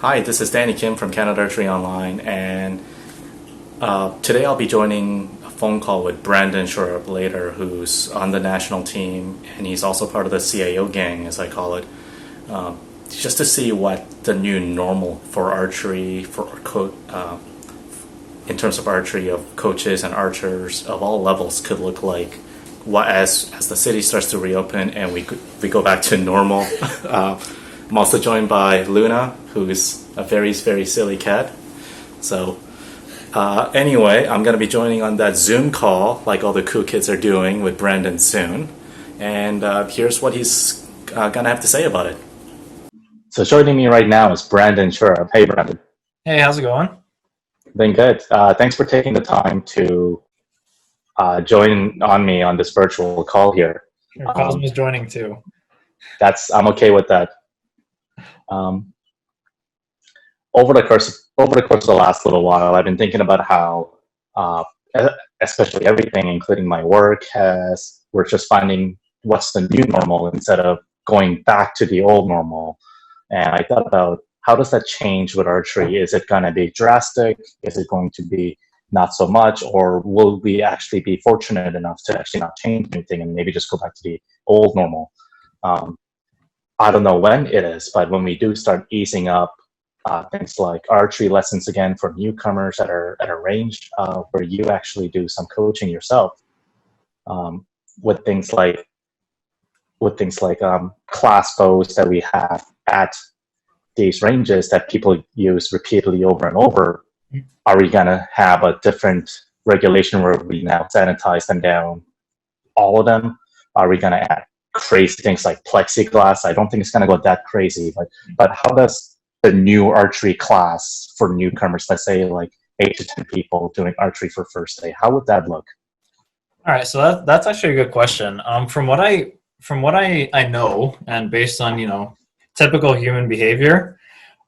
Hi, this is Danny Kim from Canada Archery Online, and today I'll be joining a phone call with Brandon Shurup later, who's on the national team, and he's also part of the CAO gang, as I call it, just to see what the new normal for archery, in terms of archery, of coaches and archers of all levels could look like. What as the city starts to reopen and we go back to normal. I'm also joined by Luna, who's a very, very silly cat. So, anyway, I'm going to be joining on that Zoom call, like all the cool kids are doing, with Brandon soon. And here's what he's going to have to say about it. So, joining me right now is Brandon Shurup. Hey, Brandon. Hey, how's it going? Been good. Thanks for taking the time to join on me on this virtual call here. Cosmo's joining too. I'm okay with that. Um, over the course of the last little while, I've been thinking about how, uh, especially everything, including my work, we're just finding what's the new normal instead of going back to the old normal. And I thought about how does that change with archery? Is it going to be drastic? Is it going to be not so much? Or will we actually be fortunate enough to actually not change anything and maybe just go back to the old normal? Um, I don't know when it is, but when we do start easing up things like archery lessons again for newcomers at our range, where you actually do some coaching yourself, um, with things like class bows that we have at these ranges that people use repeatedly over and over. Are we gonna have a different regulation where we now sanitize them down, all of them? Are we gonna add crazy things like plexiglass? I don't think it's gonna go that crazy, but how does the new archery class for newcomers, let's say like 8 to 10 people doing archery for first day, how would that look? All right, so that's actually a good question. From what I know, and based on typical human behavior,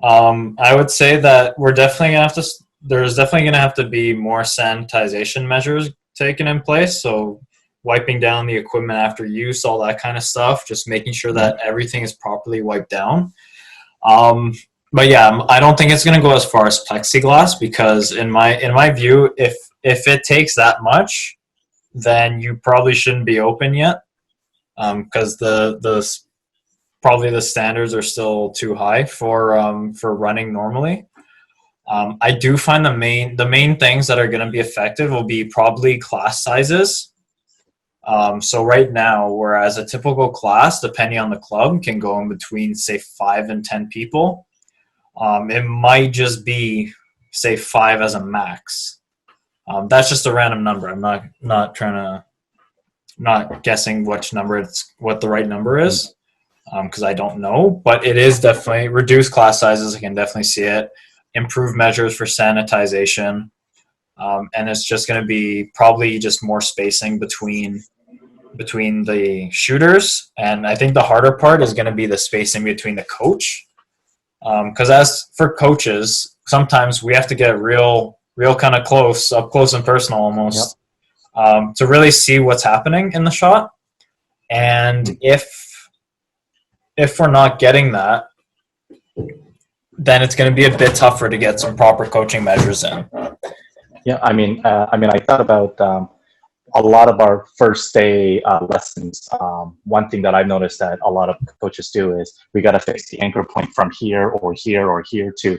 I would say that we're definitely gonna have to. There's definitely gonna have to be more sanitization measures taken in place. So wiping down the equipment after use, all that kind of stuff, just making sure that everything is properly wiped down. Um, but yeah, I don't think it's going to go as far as plexiglass because in my view, if it takes that much, then you probably shouldn't be open yet because the probably the standards are still too high for running normally. I do find the main things that are going to be effective will be probably class sizes. So right now, whereas a typical class, depending on the club, can go in between say 5 and 10 people, it might just be say 5 as a max. That's just a random number. I'm not trying to not guessing what the right number is because I don't know. But it is definitely reduced class sizes. I can definitely see it. Improved measures for sanitization, and it's just going to be probably just more spacing between the shooters. And I think the harder part is going to be the spacing between the coach. Because as for coaches, sometimes we have to get real kind of up close and personal Yep. almost, to really see what's happening in the shot. And if we're not getting that, then it's going to be a bit tougher to get some proper coaching measures in. Yeah, I thought about a lot of our first day lessons. One thing that I've noticed that a lot of coaches do is we got to fix the anchor point from here or here or here to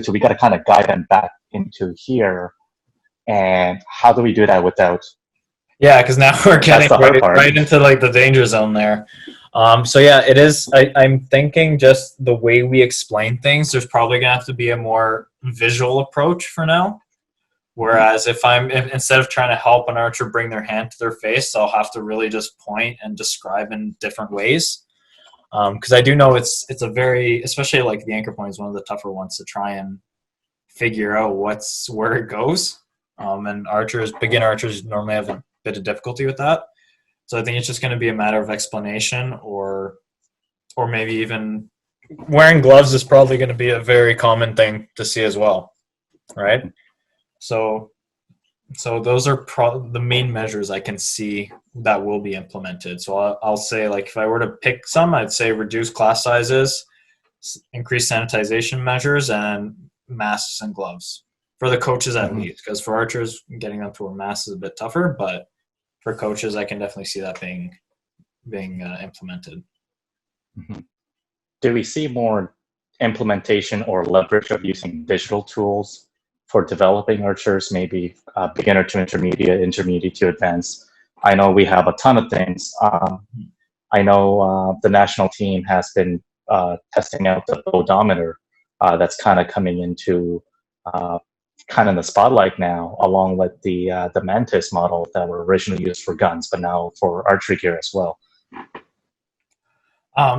we got to kind of guide them back into here. And how do we do that without? Yeah, because now we're That's getting the hard part. right into like the danger zone there. So yeah, it is. I'm thinking just the way we explain things. There's probably gonna have to be a more visual approach for now. Whereas if instead of trying to help an archer bring their hand to their face, I'll have to really just point and describe in different ways. Because I do know it's a very, especially like the anchor point is one of the tougher ones to try and figure out where it goes. And beginner archers normally have a bit of difficulty with that. So I think it's just going to be a matter of explanation, or maybe even wearing gloves is probably going to be a very common thing to see as well, right? So those are the main measures I can see that will be implemented. So I'll say, like, if I were to pick some, I'd say reduce class sizes, increased sanitization measures and masks and gloves for the coaches at Mhm. least. Because for archers, getting them to wear masks is a bit tougher, but for coaches, I can definitely see that being implemented. Mhm. Do we see more implementation or leverage of using digital tools for developing archers, maybe beginner to intermediate, intermediate to advanced? I know we have a ton of things. I know the national team has been testing out the odometer that's kind of coming into uh, kind of the spotlight now, along with the Mantis model that were originally used for guns, but now for archery gear as well.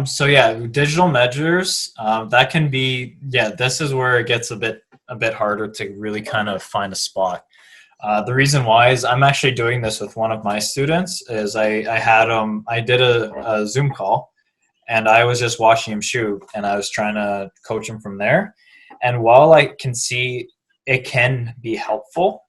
So yeah, digital measures, that can be, yeah, this is where it gets a bit harder to really kind of find a spot. The reason why is I'm actually doing this with one of my students. Is I did a Zoom call, and I was just watching him shoot, and I was trying to coach him from there. And while I can see it can be helpful,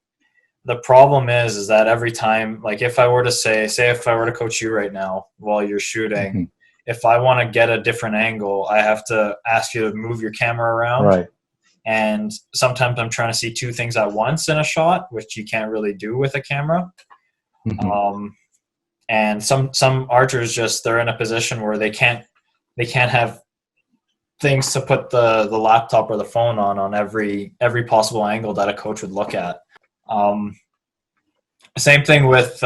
the problem is that every time, like if I were to say if I were to coach you right now while you're shooting, Hmm. if I want to get a different angle, I have to ask you to move your camera around. Right. And sometimes I'm trying to see two things at once in a shot, which you can't really do with a camera. Hmm. Um, and some archers just, they're in a position where they can't have things to put the laptop or the phone on every possible angle that a coach would look at. Um, Same thing with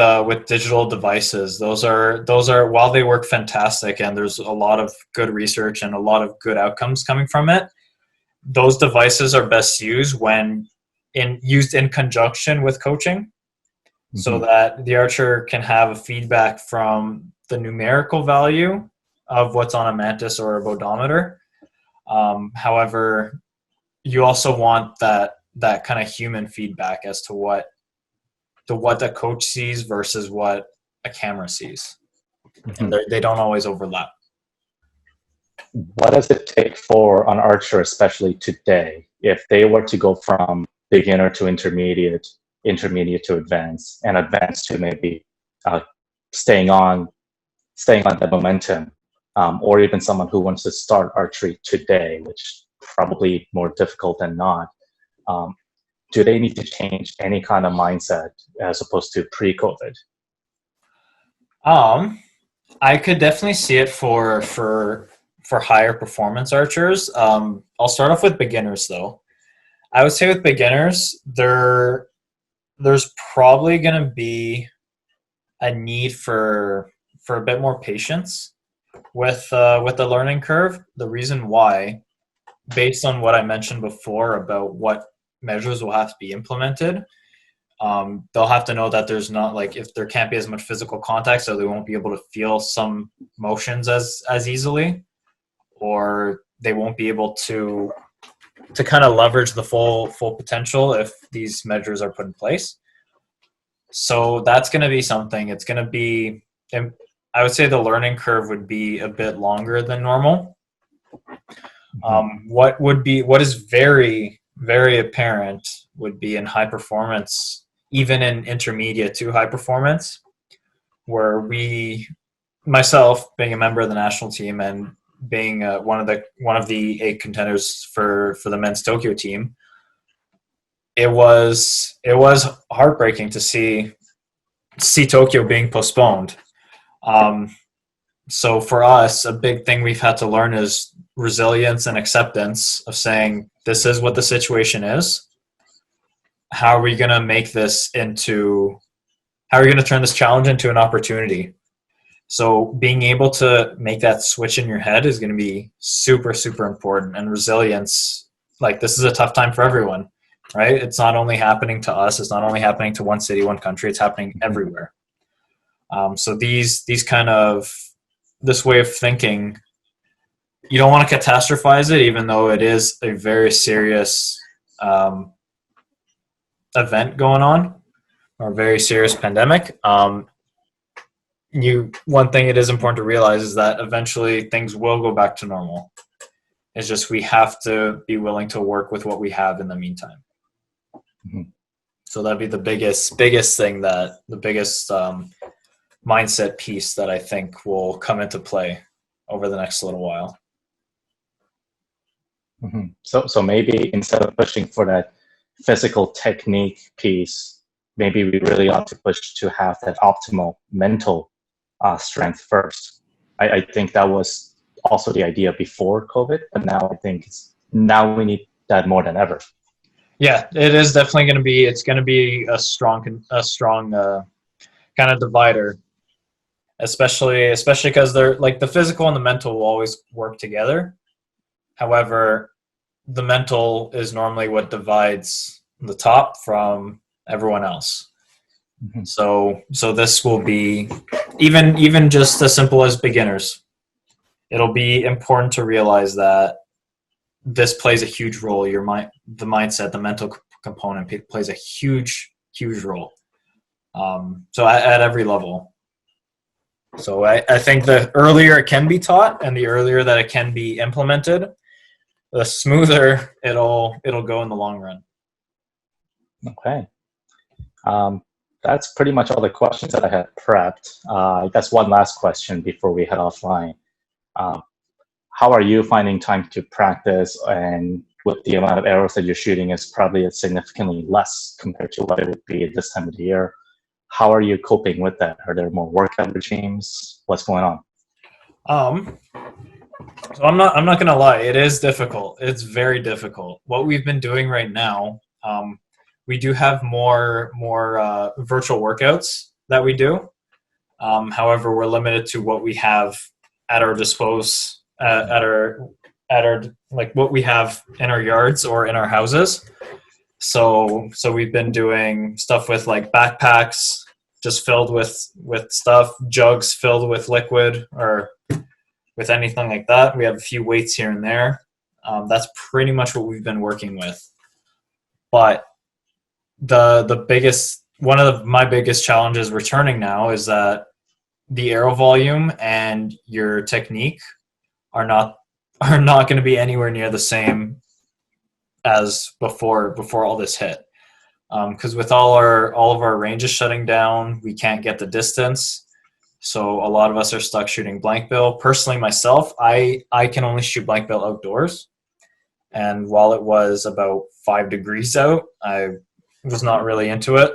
digital devices. Those are while they work fantastic and there's a lot of good research and a lot of good outcomes coming from it. Those devices are best used when used in conjunction with coaching, so Hmm. that the archer can have a feedback from the numerical value of what's on a mantis or a bodometer. However, you also want that kind of human feedback as to what the coach sees versus what a camera sees, and Hmm. they don't always overlap. What does it take for an archer, especially today, if they were to go from beginner to intermediate, intermediate to advanced, and advanced to maybe uh, staying on staying on that momentum, or even someone who wants to start archery today, which probably more difficult than not. Um, do they need to change any kind of mindset as opposed to pre-COVID? Um, I could definitely see it for higher performance archers. I'll start off with beginners though. I would say with beginners, there's probably going to be a need for a bit more patience with the learning curve. The reason why, based on what I mentioned before about what measures will have to be implemented, they'll have to know that there's not, like, if there can't be as much physical contact, so they won't be able to feel some motions as easily, or they won't be able to kind of leverage the full potential if these measures are put in place. So that's going to be something. It's going to be, I would say the learning curve would be a bit longer than normal. Mhm. What is very, very apparent would be in high performance, even in intermediate to high performance, where myself being a member of the national team and being one of the 8 contenders for the men's Tokyo team, it was heartbreaking to see Tokyo being postponed. Um, so for us, a big thing we've had to learn is resilience and acceptance of saying this is what the situation is. How are we going to make this into? How are we going to turn this challenge into an opportunity? So being able to make that switch in your head is going to be super, super important. And resilience, like, this is a tough time for everyone, right? It's not only happening to us. It's not only happening to one city, one country. It's happening Mhm. everywhere. So these kind of, this way of thinking, you don't want to catastrophize it, even though it is a very serious um, event going on, or a very serious pandemic. One thing it is important to realize is that eventually things will go back to normal. It's just we have to be willing to work with what we have in the meantime. Mhm. So that'd be the biggest thing, that the biggest mindset piece that I think will come into play over the next little while. So maybe instead of pushing for that physical technique piece, maybe we really ought to push to have that optimal mental strength first. I think that was also the idea before COVID, but now I think now we need that more than ever. Yeah, it is definitely going to be. It's going to be a strong kind of divider, especially because they're like the physical and the mental will always work together. However, the mental is normally what divides the top from everyone else. Mm-hmm. So this will be even just as simple as beginners. It'll be important to realize that this plays a huge role. Your mind, the mindset, the mental component plays a huge role. So at every level. So I think the earlier it can be taught and the earlier that it can be implemented, the smoother it'll go in the long run. Okay. That's pretty much all the questions that I had prepped. I guess one last question before we head offline. How are you finding time to practice? And with the amount of arrows that you're shooting is probably significantly less compared to what it would be at this time of the year. How are you coping with that? Are there more workout regimes? What's going on? So I'm not gonna lie, it is difficult. It's very difficult. What we've been doing right now, we do have more virtual workouts that we do. However, we're limited to what we have at our dispose at our like what we have in our yards or in our houses. So we've been doing stuff with like backpacks just filled with stuff, jugs filled with liquid or with anything like that. We have a few weights here and there. That's pretty much what we've been working with. But the biggest one of my biggest challenges returning now is that the arrow volume and your technique are not going to be anywhere near the same as before all this hit. Because with all of our ranges shutting down, we can't get the distance. So a lot of us are stuck shooting blank bill. Personally, myself, I can only shoot blank bill outdoors. And while it was about 5 degrees out, I was not really into it.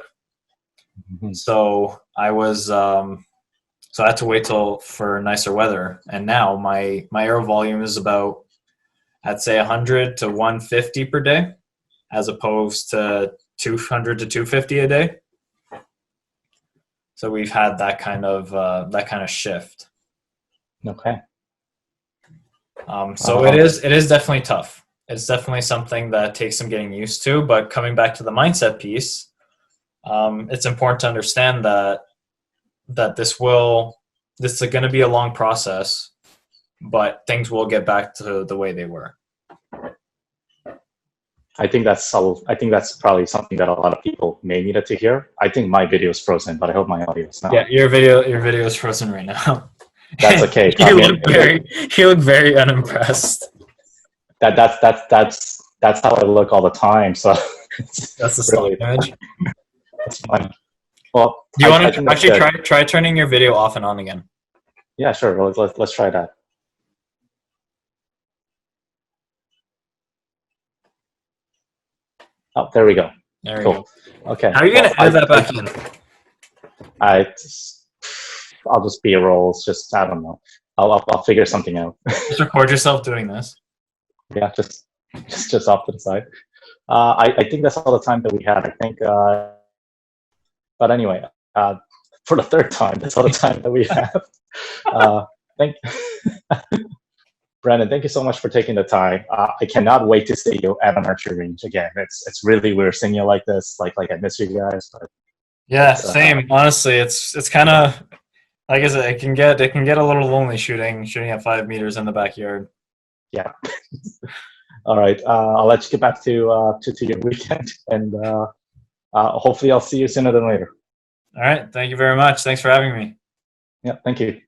Mm-hmm. So I was so I had to wait for nicer weather. And now my arrow volume is about, I'd say 100 to 150 per day, as opposed to 200 to 250 a day. So we've had that kind of shift. Okay. So it is definitely tough. It's definitely something that takes some getting used to. But coming back to the mindset piece, it's important to understand that this is going to be a long process, but things will get back to the way they were. I think that's probably something that a lot of people may need to hear. I think my video is frozen, but I hope my audio is not. Yeah, your video is frozen right now. That's okay. You look very unimpressed. That's how I look all the time. So that's the stock image. That's fine. Well, do you want to actually try turning your video off and on again? Yeah, sure. Let's try that. Oh, there we go. There we go. Okay. How are you going to edit that back in? I'll just be a roll. It's just, I don't know. I'll figure something out. Just record yourself doing this. Yeah, just off to the side. I think that's all the time that we had. I think, but anyway, for the third time, that's all the time that we have. Brandon, thank you so much for taking the time. I cannot wait to see you at an archery range again. It's really weird seeing you like this. Like I miss you guys. But yeah, same. Honestly, it's kind of like I said, it can get a little lonely shooting at 5 meters in the backyard. Yeah. All right. I'll let you get back to your weekend, and hopefully I'll see you sooner than later. All right. Thank you very much. Thanks for having me. Yeah. Thank you.